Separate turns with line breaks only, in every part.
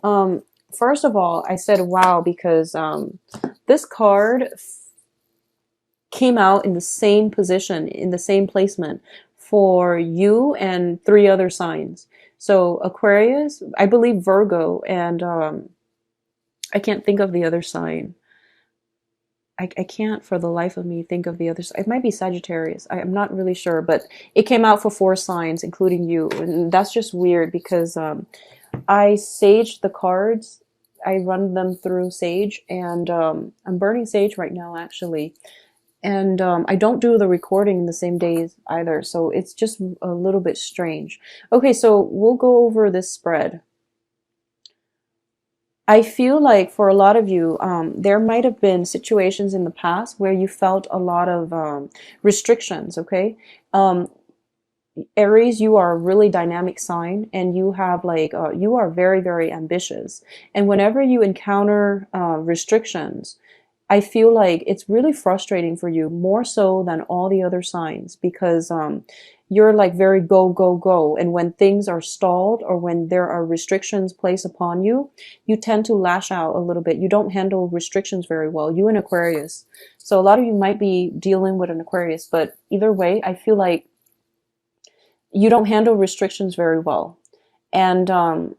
First of all, I said wow because this card came out in the same position, in the same placement for you and three other signs. So Aquarius, I believe Virgo, and I can't think of the other sign. I can't for the life of me think of the other. It might be Sagittarius. I'm not really sure, but it came out for four signs, including you. And that's just weird because I saged the cards. I run them through Sage, and I'm burning Sage right now, actually. And I don't do the recording in the same days either, so it's just a little bit strange. Okay, so we'll go over this spread. I feel like for a lot of you, there might have been situations in the past where you felt a lot of restrictions, okay? Aries, you are a really dynamic sign, and you have like, you are very, very ambitious. And whenever you encounter restrictions, I feel like it's really frustrating for you, more so than all the other signs, because you're like very go, go, go. And when things are stalled or when there are restrictions placed upon you, you tend to lash out a little bit. You don't handle restrictions very well. You and Aquarius. So a lot of you might be dealing with an Aquarius, but either way, I feel like you don't handle restrictions very well. And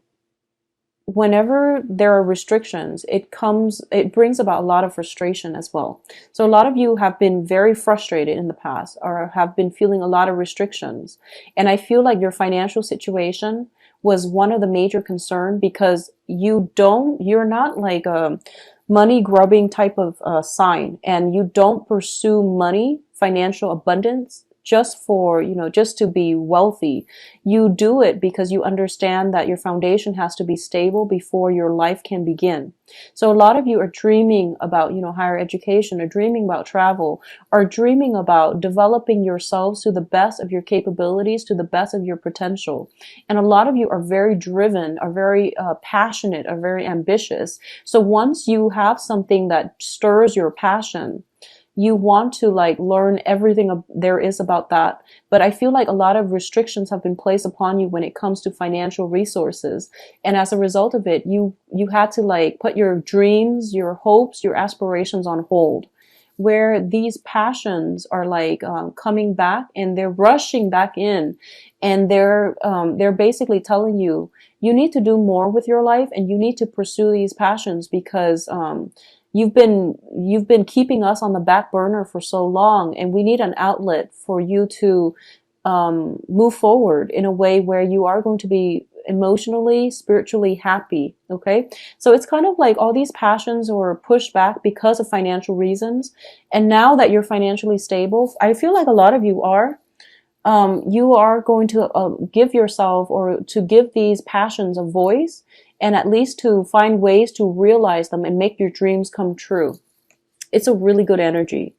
whenever there are restrictions, it brings about a lot of frustration as well. So a lot of you have been very frustrated in the past or have been feeling a lot of restrictions. And I feel like your financial situation was one of the major concern because you're not like a money grubbing type of sign, and you don't pursue money, financial abundance just for, just to be wealthy. You do it because you understand that your foundation has to be stable before your life can begin. So a lot of you are dreaming about, higher education, or dreaming about travel, or dreaming about developing yourselves to the best of your capabilities, to the best of your potential. And a lot of you are very driven, are very passionate, are very ambitious. So once you have something that stirs your passion, you want to like learn everything there is about that. But I feel like a lot of restrictions have been placed upon you when it comes to financial resources. And as a result of it, you had to like put your dreams, your hopes, your aspirations on hold, where these passions are like coming back, and they're rushing back in, and they're basically telling you, you need to do more with your life, and you need to pursue these passions because you've been keeping us on the back burner for so long, and we need an outlet for you to move forward in a way where you are going to be emotionally, spiritually happy. Okay, so it's kind of like all these passions were pushed back because of financial reasons, and now that you're financially stable, I feel like a lot of you are. You are going to give yourself, or to give these passions a voice, and at least to find ways to realize them and make your dreams come true. It's a really good energy.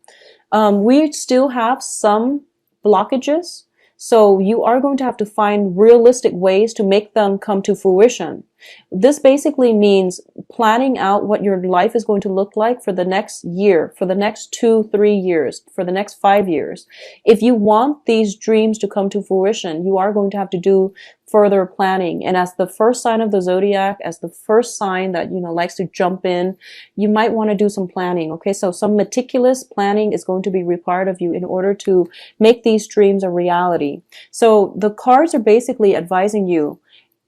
We still have some blockages, so you are going to have to find realistic ways to make them come to fruition. This basically means planning out what your life is going to look like for the next year, for the next 2-3 years, for the next 5 years. If you want these dreams to come to fruition, you are going to have to do further planning. And as the first sign of the zodiac, as the first sign that, likes to jump in, you might want to do some planning. Okay, so some meticulous planning is going to be required of you in order to make these dreams a reality. So the cards are basically advising you.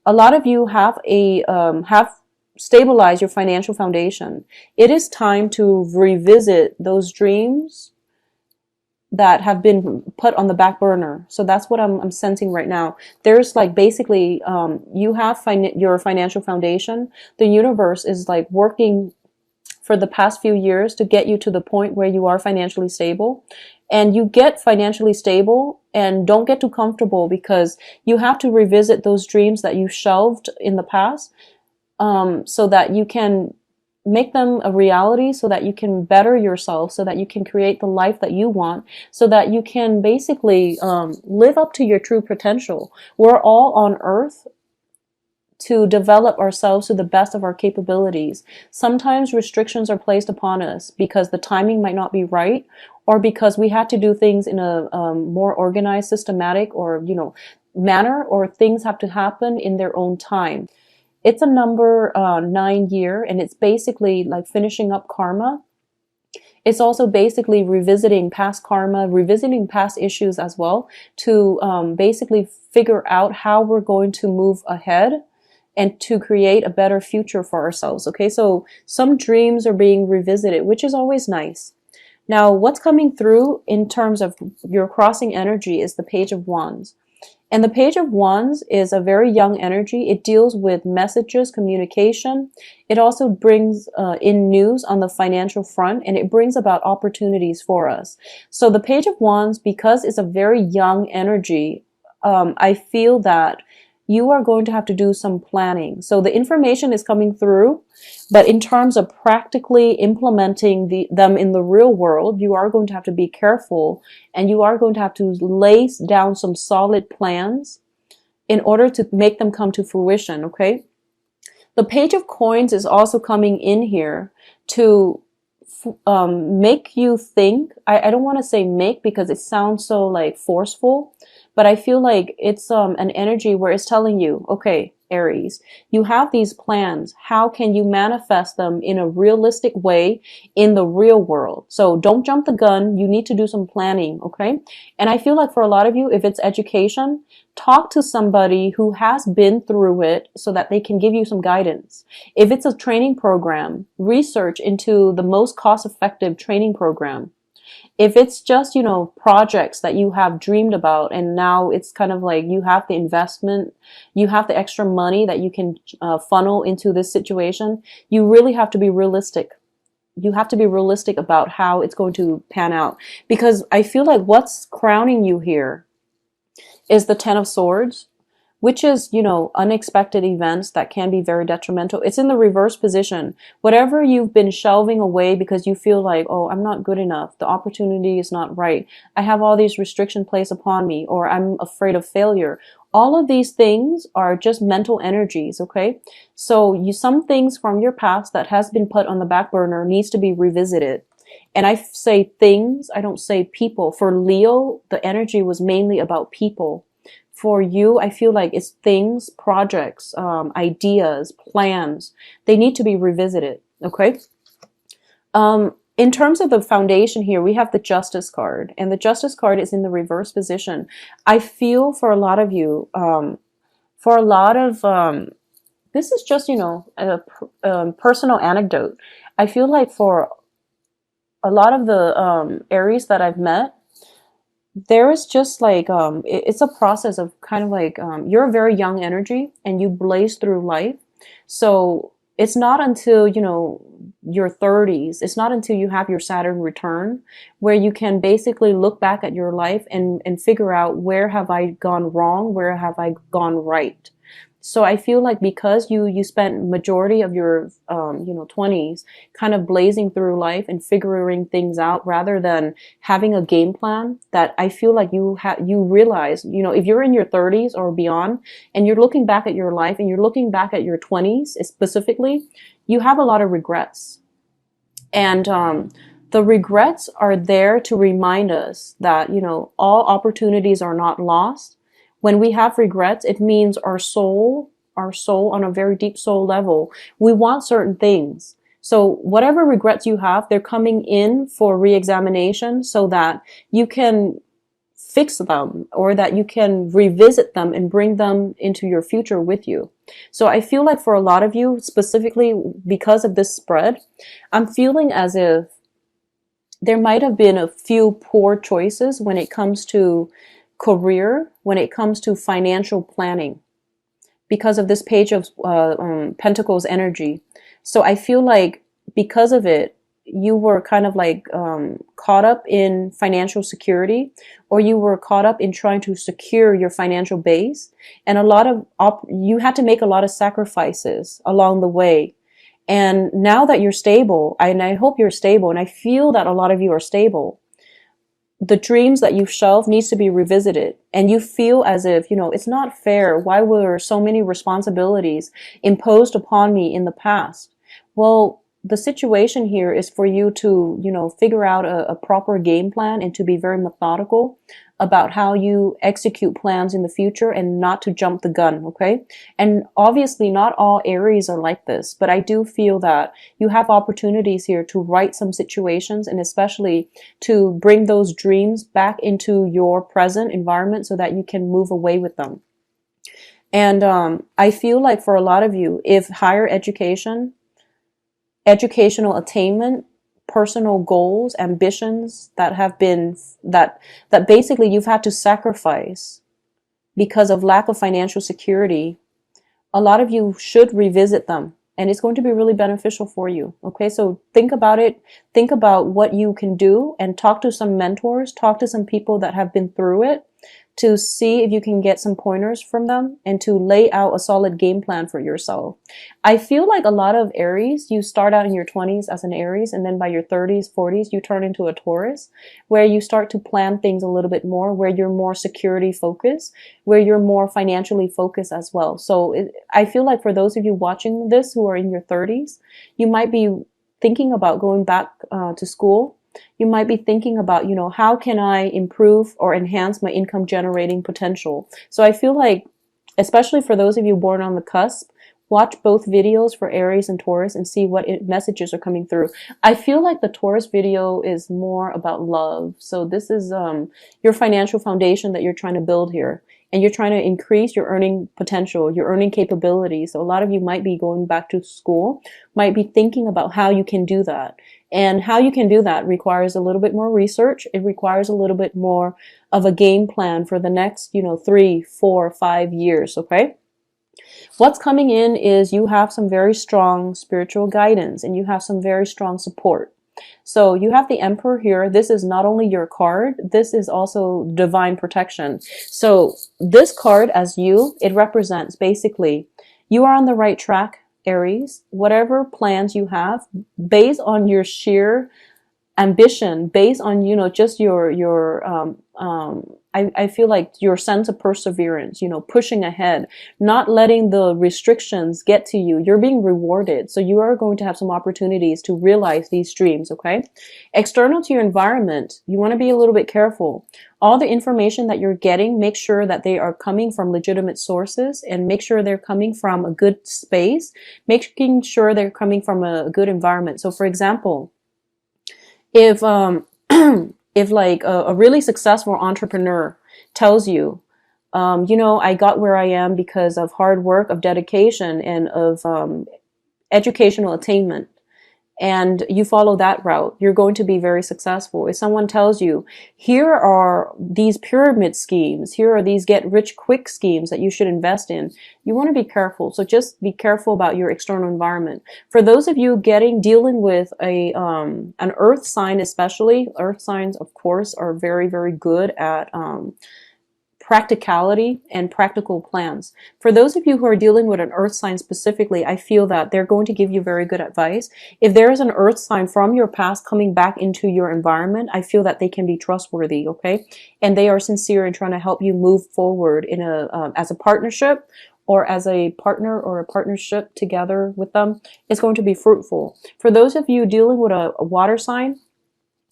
A lot of you have stabilized your financial foundation. It is time to revisit those dreams that have been put on the back burner. So that's what I'm sensing right now. There's like basically, you have your financial foundation. The universe is like working for the past few years to get you to the point where you are financially stable. And you get financially stable, and don't get too comfortable, because you have to revisit those dreams that you shelved in the past, so that you can make them a reality, so that you can better yourself, so that you can create the life that you want, so that you can basically live up to your true potential. We're all on earth to develop ourselves to the best of our capabilities. Sometimes restrictions are placed upon us because the timing might not be right, or because we had to do things in a more organized, systematic, or manner, or things have to happen in their own time. It's a number 9 year, and it's basically like finishing up karma. It's also basically revisiting past karma, revisiting past issues as well, to basically figure out how we're going to move ahead and to create a better future for ourselves. Okay, so some dreams are being revisited, which is always nice. Now, what's coming through in terms of your crossing energy is the Page of Wands. And the Page of Wands is a very young energy. It deals with messages, communication. It also brings in news on the financial front, and it brings about opportunities for us. So the Page of Wands, because it's a very young energy, I feel that you are going to have to do some planning. So the information is coming through, but in terms of practically implementing them in the real world, you are going to have to be careful, and you are going to have to lay down some solid plans in order to make them come to fruition, okay? The Page of Coins is also coming in here to make you think. I don't want to say make, because it sounds so like forceful, but I feel like it's an energy where it's telling you, okay, Aries, you have these plans. How can you manifest them in a realistic way in the real world? So don't jump the gun. You need to do some planning, okay? And I feel like for a lot of you, if it's education, talk to somebody who has been through it so that they can give you some guidance. If it's a training program, research into the most cost-effective training program. If it's just, you know, projects that you have dreamed about, and now it's kind of like you have the investment, you have the extra money that you can funnel into this situation, you really have to be realistic. You have to be realistic about how it's going to pan out. Because I feel like what's crowning you here is the Ten of Swords, which is, you know, unexpected events that can be very detrimental. It's in the reverse position. Whatever you've been shelving away because you feel like, oh, I'm not good enough, the opportunity is not right, I have all these restrictions placed upon me, or I'm afraid of failure. All of these things are just mental energies, okay? So some things from your past that has been put on the back burner needs to be revisited. And I say things, I don't say people. For Leo, the energy was mainly about people. For you, I feel like it's things, projects, ideas, plans. They need to be revisited, okay? In terms of the foundation here, we have the Justice card, and the Justice card is in the reverse position. I feel for a lot of you, this is just, you know, a personal anecdote. I feel like for a lot of the Aries that I've met, there is just like it's a process of kind of like you're a very young energy and you blaze through life. So it's not until, you know, your 30s, it's not until you have your Saturn return where you can basically look back at your life and figure out, where have I gone wrong, where have I gone right. So I feel like because you spent majority of your 20s kind of blazing through life and figuring things out rather than having a game plan, that I feel like you realize, you know, if you're in your 30s or beyond and you're looking back at your life and you're looking back at your 20s specifically, you have a lot of regrets. And the regrets are there to remind us that, you know, all opportunities are not lost. When we have regrets, it means our soul on a very deep soul level, we want certain things. So whatever regrets you have, they're coming in for re-examination so that you can fix them, or that you can revisit them and bring them into your future with you. So I feel like for a lot of you, specifically because of this spread, I'm feeling as if there might have been a few poor choices when it comes to career, when it comes to financial planning, because of this Page of Pentacles energy. So I feel like because of it, you were kind of like caught up in financial security, or you were caught up in trying to secure your financial base. And you had to make a lot of sacrifices along the way. And now that you're stable, and I hope you're stable, and I feel that a lot of you are stable, the dreams that you've shelved needs to be revisited. And you feel as if, you know, it's not fair. Why were so many responsibilities imposed upon me in the past? Well, the situation here is for you to, you know, figure out a proper game plan and to be very methodical about how you execute plans in the future and not to jump the gun, okay? And obviously not all Aries are like this, but I do feel that you have opportunities here to right some situations, and especially to bring those dreams back into your present environment so that you can move away with them. And I feel like for a lot of you, if higher education, educational attainment, personal goals, ambitions that have been that basically you've had to sacrifice because of lack of financial security, a lot of you should revisit them, and it's going to be really beneficial for you. Okay, so think about it, think about what you can do, and talk to some mentors, talk to some people that have been through it, to see if you can get some pointers from them and to lay out a solid game plan for yourself. I feel like a lot of Aries, you start out in your 20s as an Aries, and then by your 30s, 40s, you turn into a Taurus, where you start to plan things a little bit more, where you're more security focused, where you're more financially focused as well. So I feel like for those of you watching this who are in your 30s, you might be thinking about going back to school. You might be thinking about, how can I improve or enhance my income generating potential? So I feel like, especially for those of you born on the cusp, watch both videos for Aries and Taurus and see what messages are coming through. I feel like the Taurus video is more about love. So this is your financial foundation that you're trying to build here. And you're trying to increase your earning potential, your earning capability. So a lot of you might be going back to school, might be thinking about how you can do that. And how you can do that requires a little bit more research. It requires a little bit more of a game plan for the next, 3, 4, 5 years, okay? What's coming in is you have some very strong spiritual guidance and you have some very strong support. So you have the Emperor here. This is not only your card, this is also divine protection. So this card it represents basically you are on the right track, Aries. Whatever plans you have, based on your sheer ambition, based on, just I feel like your sense of perseverance, pushing ahead, not letting the restrictions get to you. You're being rewarded. So you are going to have some opportunities to realize these dreams, okay? External to your environment, you want to be a little bit careful. All the information that you're getting, make sure that they are coming from legitimate sources and make sure they're coming from a good space, making sure they're coming from a good environment. So for example, if if like a really successful entrepreneur tells you, I got where I am because of hard work, of dedication, and of educational attainment, and you follow that route, you're going to be very successful. If someone tells you, here are these pyramid schemes, here are these get rich quick schemes that you should invest in, you want to be careful. So just be careful about your external environment. For those of you dealing with an earth sign, especially, earth signs, of course, are very, very good at practicality and practical plans. For those of you who are dealing with an earth sign specifically, I feel that they're going to give you very good advice. If there is an earth sign from your past coming back into your environment, I feel that they can be trustworthy, okay? And they are sincere in trying to help you move forward in as a partnership, or as a partner or a partnership together with them. It's going to be fruitful. For those of you dealing with a water sign,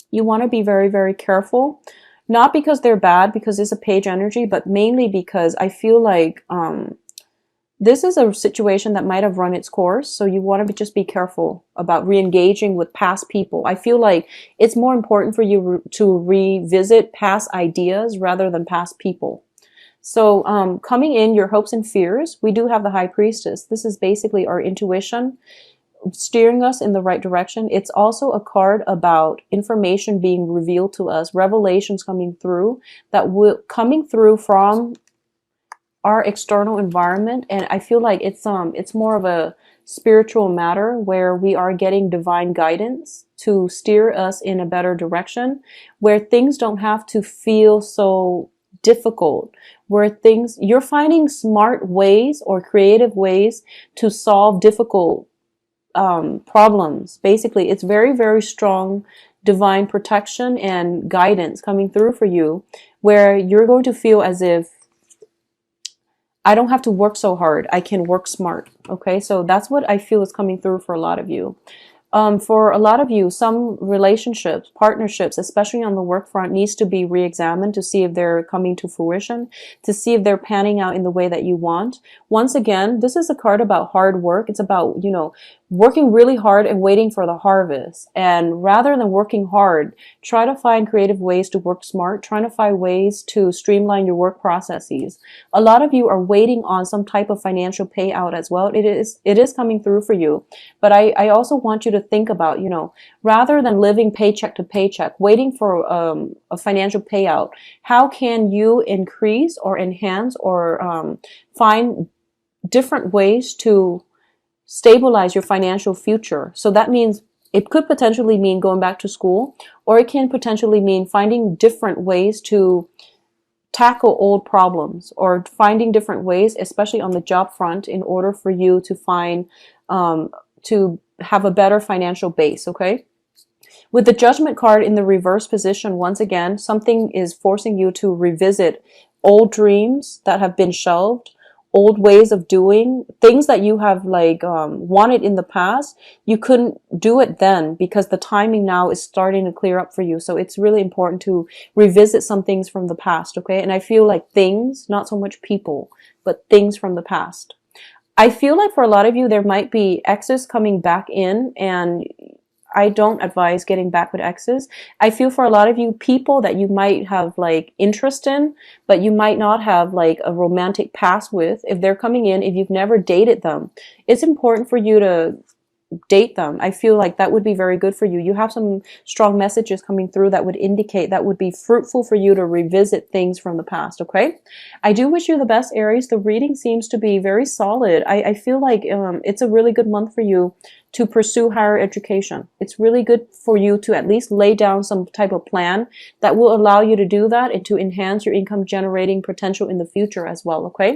you want to be very, very careful. Not because they're bad, because it's a page energy, but mainly because I feel like this is a situation that might have run its course. So you want to just be careful about re-engaging with past people. I feel like it's more important for you to revisit past ideas rather than past people. So coming in, your hopes and fears, we do have the High Priestess. This is basically our intuition, steering us in the right direction. It's also a card about information being revealed to us, revelations coming through coming through from our external environment. And I feel like it's more of a spiritual matter where we are getting divine guidance to steer us in a better direction, where things don't have to feel so difficult, where you're finding smart ways or creative ways to solve difficult problems. Basically, it's very, very strong divine protection and guidance coming through for you, where you're going to feel as if I don't have to work so hard. I can work smart. Okay, so that's what I feel is coming through for a lot of you. For a lot of you, some relationships, partnerships, especially on the work front, needs to be re-examined to see if they're coming to fruition, to see if they're panning out in the way that you want. Once again, this is a card about hard work. It's about, working really hard and waiting for the harvest. And rather than working hard, try to find creative ways to work smart, trying to find ways to streamline your work processes. A lot of you are waiting on some type of financial payout as well. It is coming through for you. But I also want you to think about, rather than living paycheck to paycheck, waiting for a financial payout, how can you increase or enhance or find different ways to stabilize your financial future? So that means it could potentially mean going back to school, or it can potentially mean finding different ways to tackle old problems, or finding different ways, especially on the job front, in order for you to find, to have a better financial base, okay? With the Judgment card in the reverse position, once again, something is forcing you to revisit old dreams that have been shelved, old ways of doing things that you have wanted in the past. You couldn't do it then because the timing now is starting to clear up for you. So it's really important to revisit some things from the past, okay? And I feel like things, not so much people, but things from the past. I feel like for a lot of you, there might be exes coming back in, and I don't advise getting back with exes. I feel for a lot of you, people that you might have interest in, but you might not have a romantic past with, if they're coming in, if you've never dated them, it's important for you to date them. I feel like that would be very good for you. You have some strong messages coming through that would indicate that would be fruitful for you to revisit things from the past, okay? I do wish you the best, Aries. The reading seems to be very solid. I feel like it's a really good month for you to pursue higher education. It's really good for you to at least lay down some type of plan that will allow you to do that and to enhance your income generating potential in the future as well, okay?